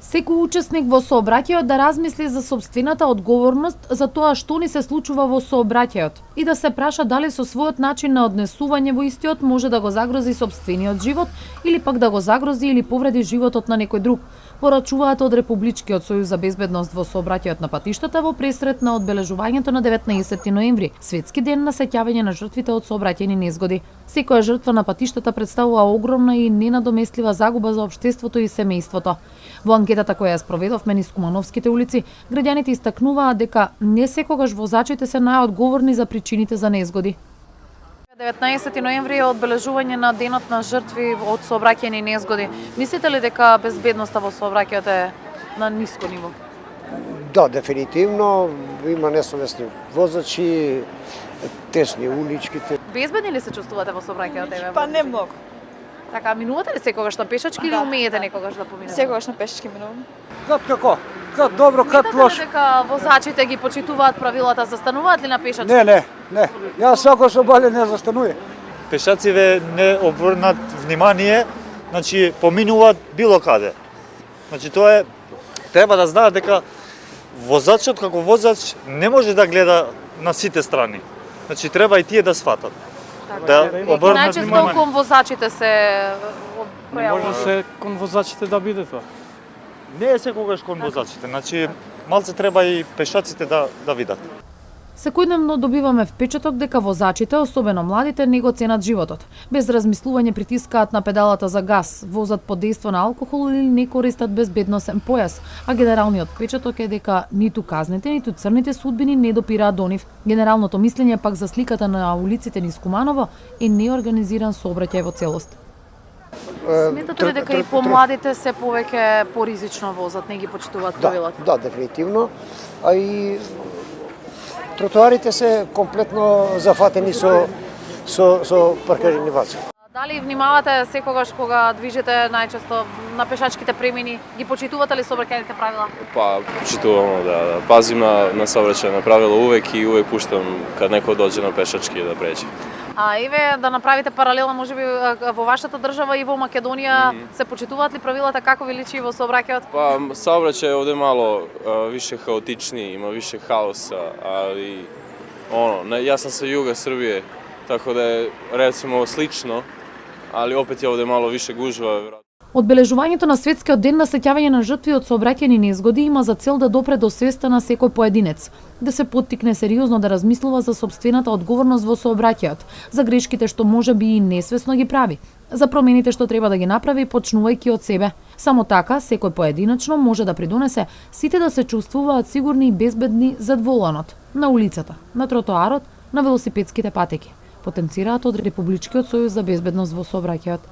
Секој учесник во сообраќајот да размисли за сопствената одговорност за тоа што ни се случува во сообраќајот и да се праша дали со својот начин на однесување во истиот може да го загрози сопствениот живот или пак да го загрози или повреди животот на некој друг, порачуваат од Републичкиот сојуз за безбедност во сообраќајот на патиштата во пресрет на одбележувањето на 19 ноември, светски ден на сеќавање на жртвите од сообраќајни незгоди. Секоја жртва на патиштата представува огромна и ненадоместлива загуба за општеството и семејството. Во анкетата која ја спроведовме низ Кумановските улици, граѓаните истакнуваат дека не секогаш возачите се најодговорни за причините за незгоди. 19 ноември е одбележување на денот на жртви од сообраќајни незгоди. Мислите ли дека безбедноста во сообраќајот е на ниско ниво? Да, дефинитивно има несовесни возачи, тесни уличките. Безбедни ли се чувствувате во сообраќајот? Па не многу. Така, минувате ли секогаш на пешачки или умеете некогаш да поминете? Секогаш на пешачки минувам. Кад како? Кад добро, кад лошо? Сметате ли дека возачите ги почитуваат правилата, застануваат ли на пешачки? Не. Јас секогаш обале не застануе. Пешациве не обрнат внимание, значи поминуваат било каде. Значи тоа е, треба да знаат дека возачот како воzač не може да гледа на сите страни. Значи треба и тие да сватат. Да обрнат Најчесто внимание. кон возачите се Не може се кон возачите да биде тоа. Не е секогаш кон возачите, значи малце треба и пешаците да видат. Секојдневно добиваме впечаток дека возачите, особено младите, не го ценат животот. Без размислување притискаат на педалата за газ, возат под дејство на алкохол или не користат безбедносен појас, а генералниот впечаток е дека ниту казните, ниту црните судбини не допираат до нив. Генералното мислење пак за сликата на улиците низ Куманово е неорганизиран сообраќај во целост. Сметате ли дека и помладите се повеќе поризично возат, не ги почитуваат правилата? Да, дефинитивно. А и тротоарите се комплетно зафатени со паркирани. Дали внимавате секогаш кога движите најчесто на пешачките премини, ги почитувате ли сообраќајните правила? Па, почитувам, да. Пазим на сообраќајна правила увек и увек пуштам кад некој доđe на пешачки да преđe. А еве да направите паралела, можеби во вашата држава и во Македонија се почитуваат ли правилата, како ви личи во сообраќајот? Па, сообраќај е овде мало више хаотични, има више хаоса, али јас сам со југа Србије, така да е рецимо слично, али опет е овде мало више гужва. Одбележувањето на светскиот ден на сеќавање на жртви од сообраќајни незгоди има за цел да допре до свеста на секој поединец, да се поттикне сериозно да размислува за сопствената одговорност во сообраќајот, за грешките што можеби и несвесно ги прави, за промените што треба да ги направи почнувајќи од себе. Само така секој поединачно може да придонесе сите да се чувствуваат сигурни и безбедни зад воланот, на улицата, на тротоарот, на велосипедските патеки, потенцираат од Републичкиот сојуз за безбедност во сообраќајот.